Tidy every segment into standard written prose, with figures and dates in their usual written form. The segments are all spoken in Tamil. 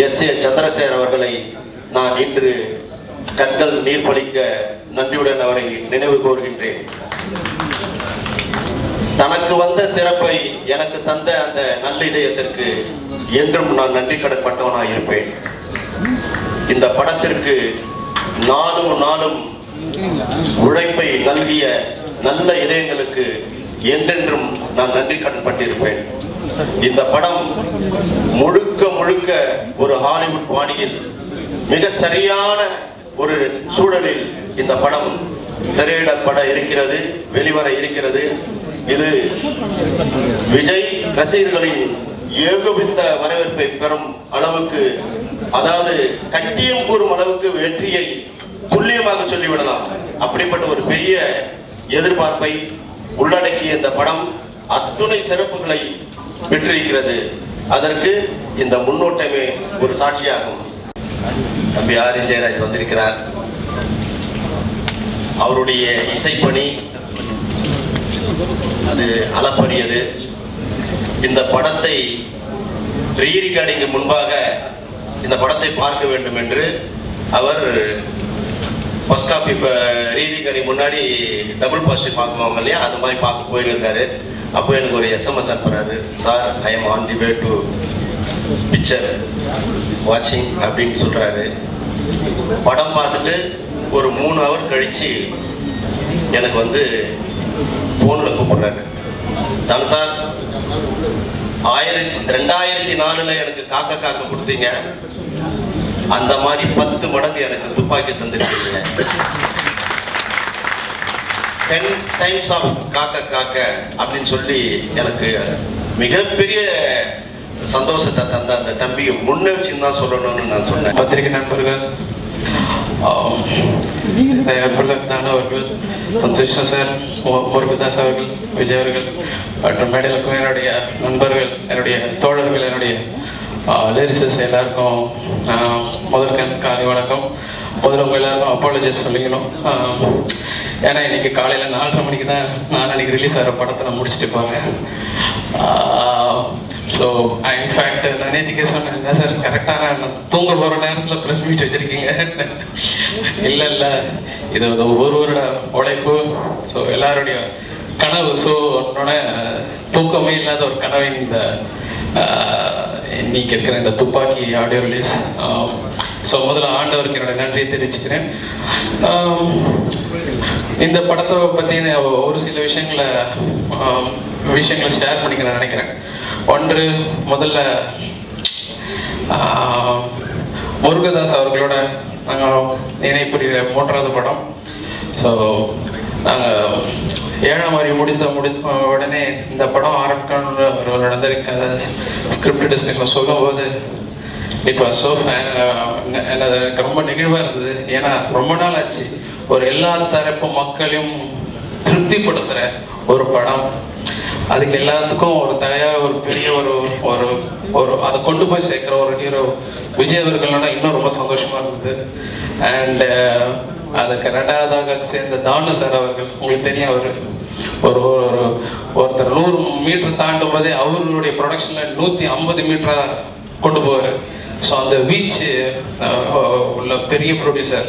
எஸ்.ஏ. சந்திரசேகர் அவர்களை நான் இன்று கண்கள் நீர் பளிக்க நன்றியுடன் அவரை நினைவு கூறுகின்றேன். தனக்கு வந்த சிறப்பை எனக்கு தந்த அந்த நல்ல இதயத்திற்கு என்றும் நான் நன்றி கடன் பட்டவனாக இருப்பேன். இந்த படத்திற்கு நாளும் உழைப்பை நல்கிய நல்ல இதயங்களுக்கு என்றென்றும் நான் நன்றி கடன் பட்டிருப்பேன். இந்த படம் முழுக்க ஒரு ஹாலிவுட் பாணியில் மிக சரியான ஒரு சூழலில் இந்த படம் திரையிடப்பட இருக்கிறது, வெளிவர இருக்கிறது. இது விஜய் ரசிகர்களின் ஏகோபித்த வரவேற்பை பெறும் அளவுக்கு, அதாவது கட்டியம் கூறும் அளவுக்கு வெற்றியை துல்லியமாக சொல்லிவிடலாம். அப்படிப்பட்ட ஒரு பெரிய எதிர்பார்ப்பை உள்ளடக்கிய இந்த படம் அத்துணை சிறப்புகளை பெற்றிருக்கிறது. அதற்கு இந்த முன்னோட்டமே ஒரு சாட்சியாகும். தம்பி ஆர். ஜெயராஜ் வந்திருக்கிறார். அவருடைய இசைப்பணி அது அளப்பரியது. இந்த படத்தை ரீரிகார்டிங்கு முன்பாக இந்த படத்தை பார்க்க வேண்டும் என்று அவர் ஃபர்ஸ்ட் காப்பி ரீரிகார்டிங் முன்னாடி டபுள் பாசிட்டிவ் பார்க்குவாங்க இல்லையா, அது மாதிரி பார்க்க போயிருக்காரு. அப்போ எனக்கு ஒரு SMS அனுப்புறாரு, sir I am on the way to picture வாட்சிங் அப்படின்னு சொல்கிறாரு. படம் பார்த்துட்டு ஒரு 3 ஹவர் கழித்து எனக்கு வந்து ஃபோனில் கூப்பிட்றாரு, தான் சார் 2004 எனக்கு காக்க கொடுத்தீங்க, அந்த மாதிரி 10 மடங்கு எனக்கு துப்பாக்கி தந்துருக்கீங்க. 10 டைம்ஸ் ஆஃப் காக்க அப்படின்னு சொல்லி எனக்கு மிகப்பெரிய சந்தோஷத்தை தந்த அந்த தம்பியை முன்ன வச்சுன்னு தான் சொல்லணும்னு நான் சொன்னேன். பத்திரிகை நண்பர்கள், தயாரிப்பாளர் அவர்கள், சந்தோஷம் சார், முருகதாஸ் அவர்கள், விஜய் அவர்கள் மற்றும் மேடைகளுக்கும் என்னுடைய நண்பர்கள், என்னுடைய தோழர்கள், என்னுடைய லிரிசிஸ்ட் எல்லாருக்கும் முதற்கண் காலை வணக்கம். முதல்ல உங்கள் எல்லாருக்கும் அப்பாலஜிஸ் சொல்லிக்கணும். ஏன்னா இன்றைக்கி காலையில் 4:30 மணிக்கு தான் நான் அன்றைக்கி ரிலீஸ் ஆகிற படத்தை நான் முடிச்சுட்டு போவேன். ஸோ இன்ஃபேக்ட் நான் நேற்றுக்கே சொன்னேன், என்ன சார் கரெக்டாக நான் தூங்க போகிற நேரத்தில் ப்ரெஸ் மீட் வச்சுருக்கீங்க. இல்லை இது ஒரு வருட உழைப்பு. ஸோ எல்லாருடைய கனவு. ஸோ என்னோட தூக்கமே இல்லாத ஒரு கனவை இந்த இன்னைக்கு இருக்கிற இந்த துப்பாக்கி ஆடியோ ரிலீஸ். ஸோ முதல்ல ஆண்டவருக்கு என்னோட நன்றியை தெரிவிச்சுக்கிறேன். இந்த படத்தை பற்றின ஒரு சில விஷயங்களை ஷேர் பண்ணிக்க நான் நினைக்கிறேன். ஒன்று, முதல்ல முருகதாஸ் அவர்களோட நாங்கள் இணைப்புரிய 3வது படம். ஸோ நாங்கள் 7ஆம் அறிவு முடித்த உடனே இந்த படம் ஆரம்பிக்கணும்னு நடந்த ஸ்கிரிப்ட் டிஸ்கஷன் சொல்லும்போது இட் வாஸ் ஸோ எனக்கு ரொம்ப நெகிழ்வாக இருந்தது. ஏன்னா ரொம்ப நாள் ஆச்சு ஒரு எல்லா தரப்பு மக்களையும் திருப்திப்படுத்துகிற ஒரு படம். அதுக்கு எல்லாத்துக்கும் ஒரு தலையாக ஒரு பெரிய ஒரு அதை கொண்டு போய் சேர்க்குற ஒரு ஹீரோ விஜய் அவர்கள்னா இன்னும் ரொம்ப சந்தோஷமாக இருந்தது. அண்டு அதுக்கு 2வதாக சேர்ந்த தானு சார் அவர்கள், உங்களுக்கு தெரியும், அவர் ஒருத்தர் 100 மீட்டர் தாண்டும் போதே அவர்களுடைய ப்ரொடக்ஷனில் 150 மீட்டராக கொண்டு போவார். ஸோ அந்த பீச் உள்ள பெரிய ப்ரொடியூசர்,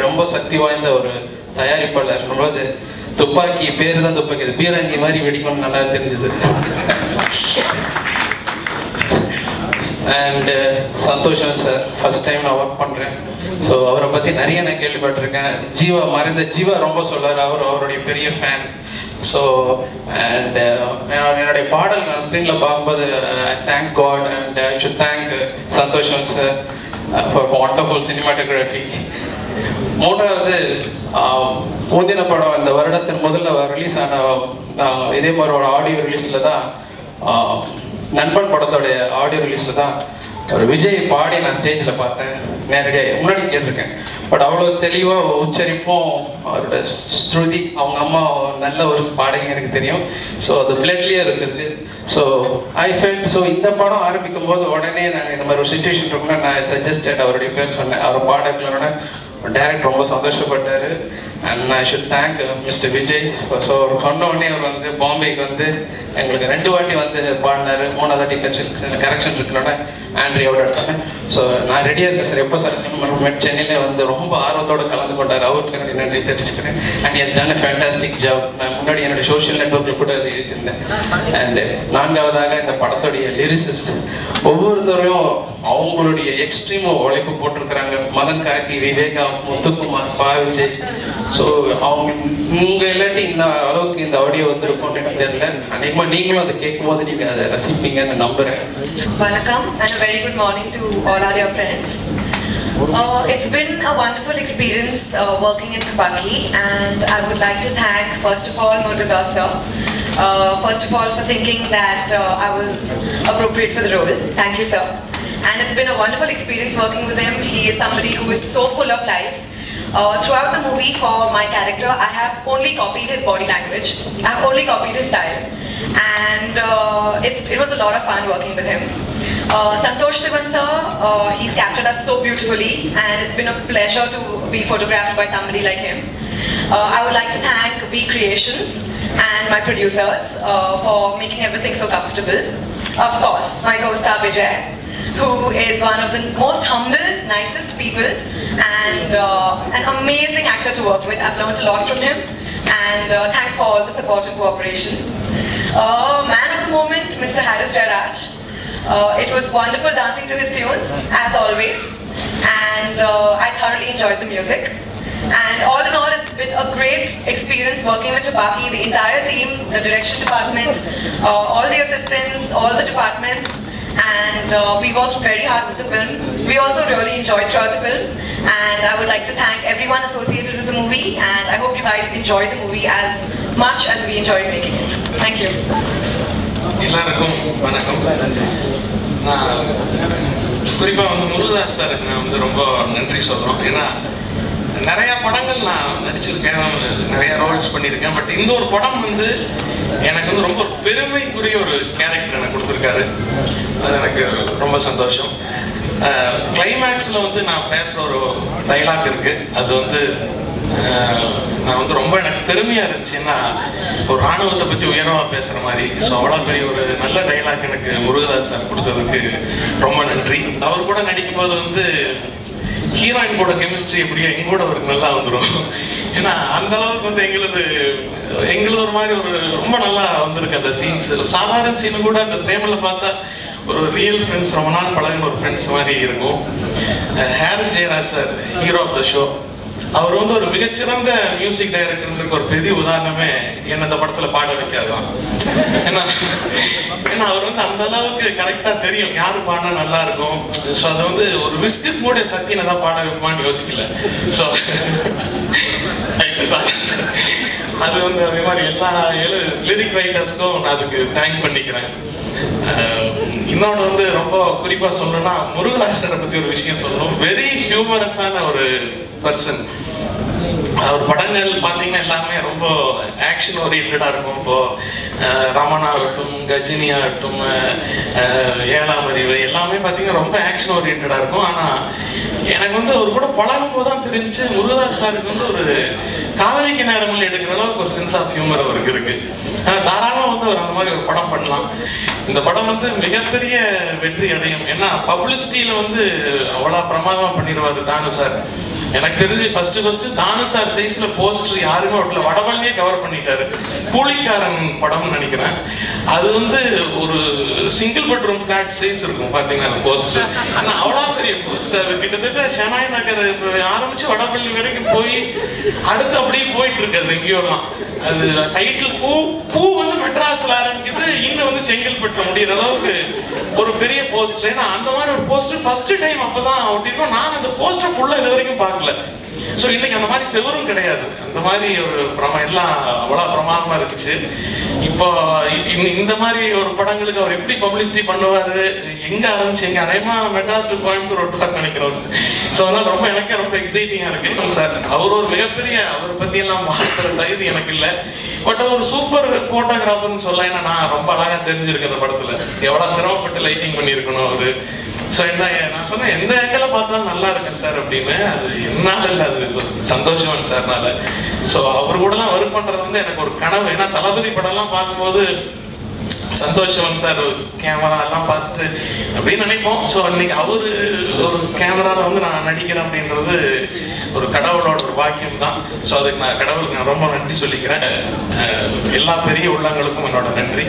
ரொம்ப சக்தி வாய்ந்த ஒரு தயாரிப்பாளர். நம்மளது துப்பாக்கி பேர் தான் துப்பாக்கி, அது பீரங்கி மாதிரி வெடிக்கணும்னு நல்லா தெரிஞ்சுது. அண்டு சந்தோஷம் சார், ஃபர்ஸ்ட் டைம் நான் ஒர்க் பண்ணுறேன். ஸோ அவரை பற்றி நிறைய நான் கேள்விப்பட்டிருக்கேன். மறைந்த ஜீவா ரொம்ப சொல்வார், அவருடைய பெரிய ஃபேன். ஸோ அண்ட் என்னுடைய பாடல் நான் ஸ்க்ரீனில் பார்க்கும்போது thank God and I should thank Santhosh sir for wonderful cinematography. 3வது, முந்தின படம் இந்த வருடத்தின் முதல்ல ரிலீஸ் ஆன இதே மாதிரி ஒரு ஆடியோ ரிலீஸில் தான், நண்பன் படத்தோடைய ஆடியோ ரிலீஸில் தான் ஒரு விஜய் பாடி நான் ஸ்டேஜில் பார்த்தேன். நேரடியாக முன்னாடி கேட்டிருக்கேன், பட் அவ்வளோ தெளிவாக உச்சரிப்பும் அவரோட ஸ்ருதி, அவங்க அம்மா நல்ல ஒரு பாடகி எனக்கு தெரியும். ஸோ அது பிளட்லேயே இருக்குது. ஸோ ஐ ஃபெல்ட், ஸோ இந்த படம் ஆரம்பிக்கும் போது உடனே நாங்கள் இந்த மாதிரி ஒரு சுச்சுவேஷன் இருக்குன்னா நான் சஜஸ்டட் அவருடைய பேர் சொன்னேன். அவர் பாடகளோட டைரக்டர் ரொம்ப சந்தோஷப்பட்டார். And I should thank mister Vijay. So அவர் சொன்ன உடனே அவர் வந்து பாம்பேக்கு வந்து எங்களுக்கு 2 வாட்டி வந்து பாடினார். 3வது வாட்டி கரெக்ஷன் இருக்கணும்னா ஆண்ட்ரியோட எடுத்தாங்க. ஸோ நான் ரெடியாக இருக்கேன் சார், எப்போ சார் சென்னையில் வந்து ரொம்ப ஆர்வத்தோடு கலந்து கொண்டார். அவருக்கு என்னுடைய நன்றி தெரிவிச்சுக்கிறேன். And has done a fantastic job. நான் முன்னாடி என்னுடைய சோஷியல் நெட்வொர்க்கில் கூட அது எழுதியிருந்தேன். அண்டு 4வதாக இந்த படத்துடைய லிரிசிஸ்ட் ஒவ்வொருத்தரையும் அவங்களுடைய எக்ஸ்ட்ரீம் உழைப்பு போட்டிருக்கிறாங்க. மதன் கார்கி, விவேகா, முத்துக்குமார், பா விஜய். ஸோ அவங்க இல்லாட்டி இந்த அளவுக்கு இந்த ஆடியோ வந்திருக்கும்னு எனக்கு தெரியல. அநேகமாக நீங்களும் அதை கேட்கும் போது நீங்கள் அதை ரசிப்பீங்கன்னு நம்புகிறேன். Vanakkam and a very good morning to all our dear friends. It's been a wonderful experience working in Thupaki, and I would like to thank first of all Murugadas sir. First of all for thinking that I was appropriate for the role. Thank you sir. And it's been a wonderful experience working with him. He is somebody who is so full of life. Throughout the movie for my character, I have only copied his body language. I have only copied his style. And it was a lot of fun working with him. Santosh Sivan sir, he's captured us so beautifully, and it's been a pleasure to be photographed by somebody like him. I would like to thank V Creations and my producers for making everything so comfortable. Of course, my co-star Vijay, who is one of the most humble, nicest people, and an amazing actor to work with. I've learned a lot from him, and thanks for all the support and cooperation. Man of the moment, Mr. Harris Jairaj. It was wonderful dancing to his tunes, as always, and I thoroughly enjoyed the music. And all in all, it's been a great experience working with Thupaki, the entire team, the direction department, all the assistants, all the departments, and we worked very hard with the film. We also really enjoyed throughout the film, and I would like to thank everyone associated with the movie, and I hope you guys enjoyed the movie as much as we enjoyed making it. Thank you. எல்லாருக்கும் வணக்கம். நான் குறிப்பாக வந்து முருகதாஸ் சாருக்கு நான் வந்து ரொம்ப நன்றி சொல்கிறோம். ஏன்னா நிறையா படங்கள் நான் நடிச்சிருக்கேன், நிறையா ரோல்ஸ் பண்ணியிருக்கேன். பட் இந்த ஒரு படம் வந்து எனக்கு வந்து ரொம்ப பெருமைக்குரிய ஒரு கேரக்டர் எனக்கு கொடுத்துருக்காரு. அது எனக்கு ரொம்ப சந்தோஷம். கிளைமேக்ஸில் வந்து நான் பேசுகிற ஒரு டைலாக் இருக்குது. அது வந்து நான் வந்து ரொம்ப எனக்கு பெருமையாக இருந்துச்சு. ஏன்னா ஒரு ராணுவத்தை பற்றி உயர்வாக பேசுகிற மாதிரி. ஸோ அவ்வளோ பெரிய ஒரு நல்ல டைலாக் எனக்கு முருகதாஸ் சார் கொடுத்ததுக்கு ரொம்ப நன்றி. அவர் கூட நடிக்கும் போது வந்து ஹீரோயின் கூட கெமிஸ்ட்ரி எப்படியோ எங்கூட அவருக்கு நல்லா வந்துடும். ஏன்னா அந்த அளவுக்கு வந்து எங்களுது ஒரு மாதிரி ஒரு ரொம்ப நல்லா வந்திருக்கு அந்த சீன்ஸ். சாதாரண சீனு கூட அந்த பிரேமில் பார்த்தா ஒரு ரியல் ஃப்ரெண்ட்ஸ், ரொம்ப நாள் பழகின ஒரு ஃப்ரெண்ட்ஸ் மாதிரி இருக்கும். Harris Jayaraj sir, hero of the show, அவர் வந்து ஒரு மிகச்சிறந்த மியூசிக் டைரக்டருக்கு ஒரு பெரிய உதாரணமே என்ன இந்த படத்தில் பாட வைக்காதான். ஏன்னா அவர் வந்து அந்த அளவுக்கு கரெக்டாக தெரியும் யாரு பாடினா நல்லா இருக்கும். ஸோ அதை வந்து ஒரு ரிஸ்க்கு கூட சத்தியனை தான் பாட வைப்பான்னு யோசிக்கல. ஸோ அது வந்து அதே மாதிரி எல்லா லிரிக் ரைட்டர்ஸ்க்கும் நான் அதுக்கு தேங்க் பண்ணிக்கிறேன். இன்னொன்று வந்து ரொம்ப குறிப்பாக சொல்லணும்னா முருகதாசரை பற்றி ஒரு விஷயம் சொல்லணும். வெரி ஹியூமரஸான ஒரு பர்சன். அவர் படங்கள் பார்த்தீங்கன்னா எல்லாமே ரொம்ப ஆக்ஷன் ஓரியன்டாக இருக்கும். இப்போது ரமணா ஆகட்டும், கஜினி ஆகட்டும், ஏழாம் அறிவு எல்லாமே பார்த்தீங்கன்னா ரொம்ப ஆக்ஷன் ஓரியன்டாக இருக்கும். ஆனால் எனக்கு வந்து அவர் கூட பழகும் போது தான் தெரிஞ்சு முருகதாஸ் சாருக்கு வந்து ஒரு காதலிக்க நேரங்கள் எடுக்கிற அளவுக்கு ஒரு சென்ஸ் ஆஃப் ஹியூமர் அவருக்கு இருக்கு. தாராளமாக வந்து அவர் அந்த மாதிரி ஒரு படம் பண்ணலாம். இந்த படம் வந்து மிகப்பெரிய வெற்றி அடையும். ஏன்னா பப்ளிசிட்டியில் வந்து அவ்வளோ பிரமாதமாக பண்ணிடுவார் தானு சார். எனக்கு தெரிஞ்சு ஃபர்ஸ்ட் தானு சார் சைஸ்ல போஸ்டர் யாருமே விடல, வடவள்ளியே கவர் பண்ணிட்டாரு. கூலிக்காரன் படம்னு நினைக்கிறேன். அது வந்து ஒரு சிங்கிள் பெட்ரூம் பிளாட் சைஸ் இருக்கும் பார்த்தீங்கன்னா அந்த போஸ்டர். ஆனால் அவ்வளோ பெரிய போஸ்டர். அது கிட்டத்தட்ட ஷனாய் நகர் ஆரம்பிச்சு வடவள்ளி வரைக்கும் போய் அடுத்து அப்படியே போயிட்டு இருக்காது எங்கேயோலாம். அது டைட்டில் பூ வந்து மெட்ராஸ்ல ஆரம்பிக்குது, இன்னும் வந்து செங்கல்பட்டு முடிகிற அளவுக்கு ஒரு பெரிய போஸ்டர். ஏன்னா அந்த மாதிரி ஒரு போஸ்டர் ஃபர்ஸ்ட் டைம் அப்பதான் ஒட்டிருக்கோம். நான் அந்த போஸ்டர் ஃபுல்லா இது வரைக்கும் பார்க்கல. ஸோ இன்னைக்கு அந்த மாதிரி செவரும் கிடையாது. அந்த மாதிரி ஒரு எல்லாம் அவ்வளோ பிரமாதமா இருந்துச்சு. இப்போ இந்த மாதிரி ஒரு படங்களுக்கு அவர் எப்படி பப்ளிசிட்டி பண்ணுவார், எங்க ஆரம்பிச்சு எங்க அநேகமா மெட்ராஸ் டு கோயம்புத்தூர் ஒட்டுவார் நினைக்கிறோம். ஸோ அதனால ரொம்ப எனக்கே ரொம்ப எக்ஸைட்டிங்கா இருக்கு சார். அவர் ஒரு மிகப்பெரிய, அவரை பத்தி எல்லாம் வாழ்த்துற தகுதி எனக்கு இல்லை. பட் ஒரு சூப்பர் போட்டோகிராஃபர்னு சொல்ல. ஏன்னா நான் ரொம்ப அழகா தெரிஞ்சிருக்கேன் அந்த படத்துல எவ்வளவு சிரமப்பட்டு லைட்டிங் பண்ணியிருக்கணும் அவரு. ஸோ என்ன நான் சொன்னேன் எந்த ஏங்கில் பார்த்தாலும் நல்லா இருக்கேன் சார் அப்படின்னு. அது என்னால் இல்லை, அது சந்தோஷவன் சார்னால. ஸோ அவர் கூடலாம் ஒர்க் பண்ணுறது வந்து எனக்கு ஒரு கனவு. ஏன்னா தளபதி படம்லாம் பார்க்கும்போது சந்தோஷவன் சார் கேமரா எல்லாம் பார்த்துட்டு அப்படின்னு நினைப்போம். ஸோ இன்னைக்கு அவரு ஒரு கேமராவில் வந்து நான் நடிக்கிறேன் அப்படின்றது ஒரு கடவுளோட ஒரு பாக்கியம் தான். ஸோ அதுக்கு நான் கடவுளுக்கு நான் ரொம்ப நன்றி சொல்லிக்கிறேன். எல்லா பெரிய உள்ளங்களுக்கும் என்னோட நன்றி.